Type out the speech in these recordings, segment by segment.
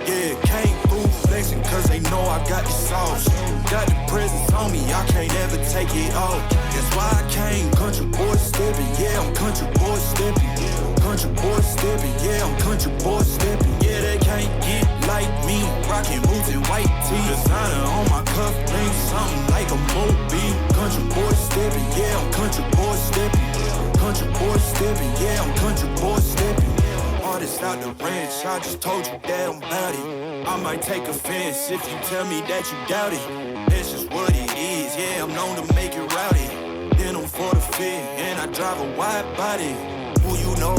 Yeah, came through flexing cause they know I got the sauce. Got the presence on me, I can't ever take it off. That's why I came, country boy stepping. Yeah, I'm country boy stepping. Country boy stepping, yeah, I'm country boy stepping. Yeah, they can't get like me, rockin' boots and white tee. Designer on my cuff, ain't something like a movie. Country boy stepping, yeah, I'm country boy stepping. Country boy stepping, yeah, I'm country boy stepping. Artist out the ranch, I just told you that I'm bout it. I might take offense if you tell me that you doubt it. That's just what it is, yeah, I'm known to make it rowdy. Then I'm for the fit, and I drive a wide body. Who you know,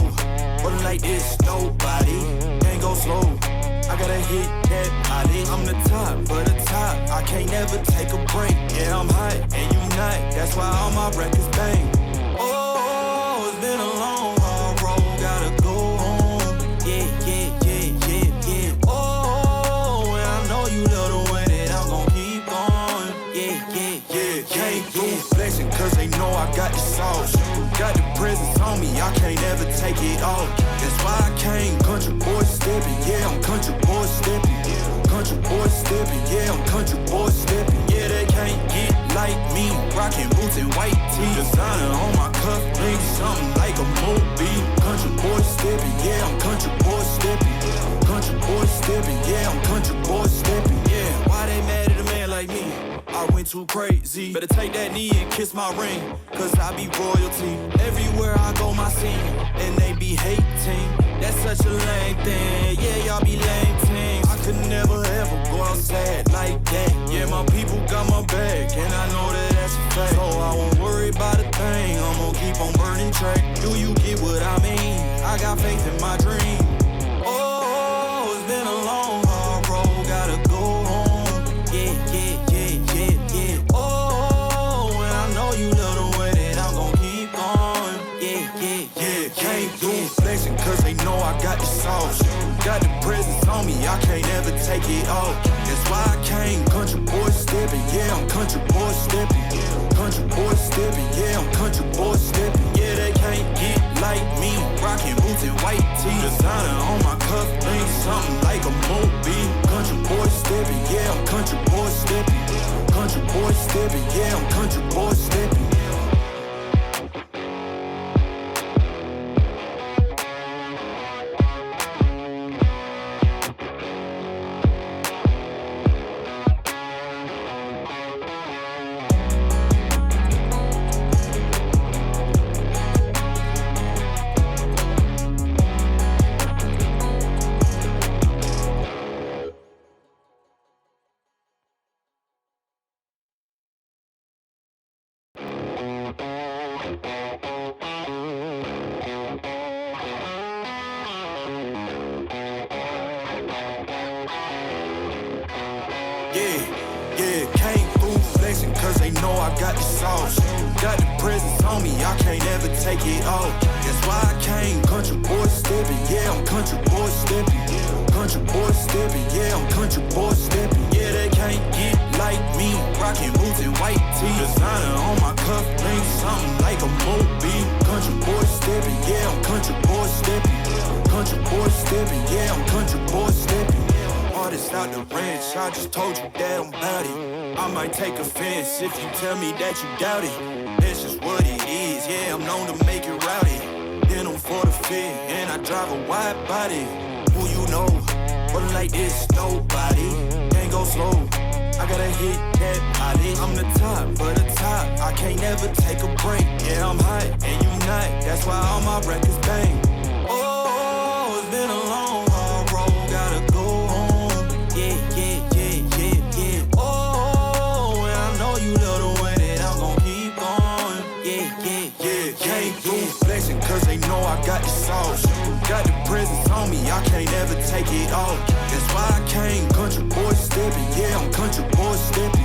but like this, nobody. Can't go slow, I gotta hit that body. I'm the top for the top, I can't never take a break. Yeah, I'm hot, and you not, that's why all my records bang. Oh, it's been a long, hard road, gotta go home. Yeah. Oh, and I know you love the way that I'm gon' keep going. Yeah. Can't do flexing cause they know I got the sauce. Got the presence on me, I can't ever take it off. That's why I came, country boy stepping. Yeah, I'm country boy stepping. Country boy stepping, yeah, I'm country boy stepping. Yeah, they can't get like me, rockin' boots and white tee. Designer on my cuff, ain't something like a movie. Country boy stepping, yeah, I'm country boy stepping. Country boy stepping, yeah, I'm country boy stepping. Yeah, why they mad at a man like me? I went too crazy. Better take that knee and kiss my ring, cause I be royalty. Everywhere I go, my scene, and they be hating. That's such a lame thing. Yeah, y'all be lame teams. I could never ever go outside like that. Yeah, my people got my back, and I know that that's a fact. So I won't worry about a thing. I'm gonna keep on burning track. Do you get what I mean? I got faith in my dream. Oh, it's been a long, hard road, gotta go home. Yeah. Oh, and I know you love the way that I'm gon' keep going. Yeah. Can't do flexing cause they know I got the sauce. Got the presence on me, I can't ever take it off. That's why I came, country boy stepping. Yeah, I'm country boy stepping. Country boy stepping, yeah, I'm country boy stepping. Yeah, they can't get like me, rockin' boots and white tee. Designer on my cuff, ain't something like a movie. Country boy stepping, yeah, I'm country boy stepping. Country boy stepping, yeah, I'm country boy stepping. Yeah, came through flexing cause they know I got the sauce. Got the presence on me, I can't ever take it off. That's why I came, country boy stepping. Yeah, I'm country boy stepping. Country boy stepping, yeah, I'm country boy stepping. Yeah, they can't get like me, rockin' boots and white tee. Designer on my cuff, ain't something like a movie. Country boy stepping, yeah, I'm country boy stepping. Country boy stepping, yeah, I'm country boy stepping. Artist out the ranch, I just told you that I'm bout it. I might take offense if you tell me that you doubt it. That's just what it is, yeah, I'm known to make it rowdy. Then I'm for the fit, and I drive a wide body. Who you know, but like this, nobody. Can't go slow, I gotta hit that body. I'm the top for the top, I can't never take a break. Yeah, I'm hot, and you not, that's why all my records bang. Oh, it's been a long, hard road, gotta go home. Yeah. Oh, and I know you love the way that I'm gon' keep going. Yeah. Can't do flexing cause they know I got the sauce. Got the presence on me, I can't ever take it off. That's why I came, country boy stepping. Yeah, I'm country boy stepping.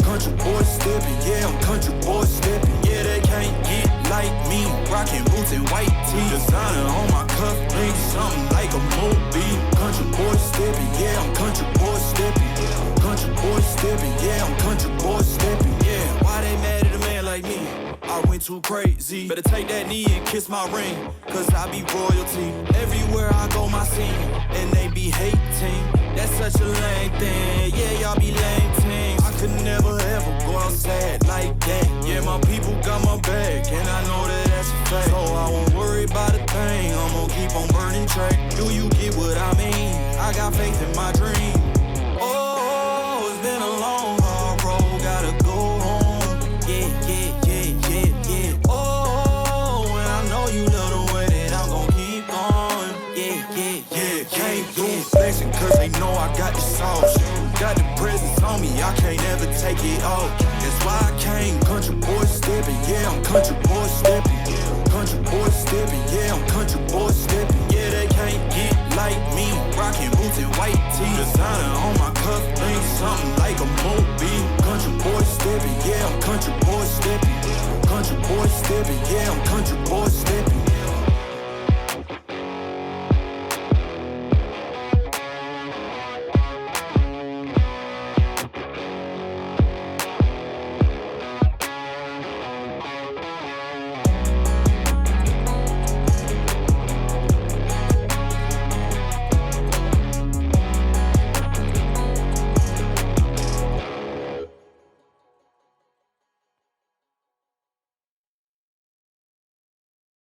Country boy stepping, yeah, I'm country boy stepping. Yeah, they can't get like me, rockin' boots and white tee. Designer on my cuff, ain't something like a movie. Country boy stepping, yeah, I'm country boy stepping. Country boy stepping, yeah, I'm country boy stepping. Yeah. too crazy. Better take that knee and kiss my ring, cause I be royalty. Everywhere I go, my scene, and they be hating. That's such a lame thing, yeah, y'all be lame teams. I could never ever go outside like that. Yeah, my people got my back, and I know that that's a fact. So I won't worry about a thing, I'm gonna keep on burning track. Do you get what I mean? I got faith in my dream. Oh, it's been a long, hard road, gotta go home. Yeah, yeah, yeah, yeah, yeah. Oh, and I know you love the way that I'm gon' keep going. Yeah, yeah, yeah, can't do flexing, cause they know I got the sauce. Got the presence on me, I can't ever take it off. That's why I came, country boy stepping, yeah, I'm country boy stepping. Country boy stepping, yeah, I'm country boy stepping. Yeah, they can't get like me, rocking boots and white tee. Designer on my cuff, think something like a movie. Country boy stepping, yeah, I'm country boy stepping. Country boy stepping, yeah, I'm country boy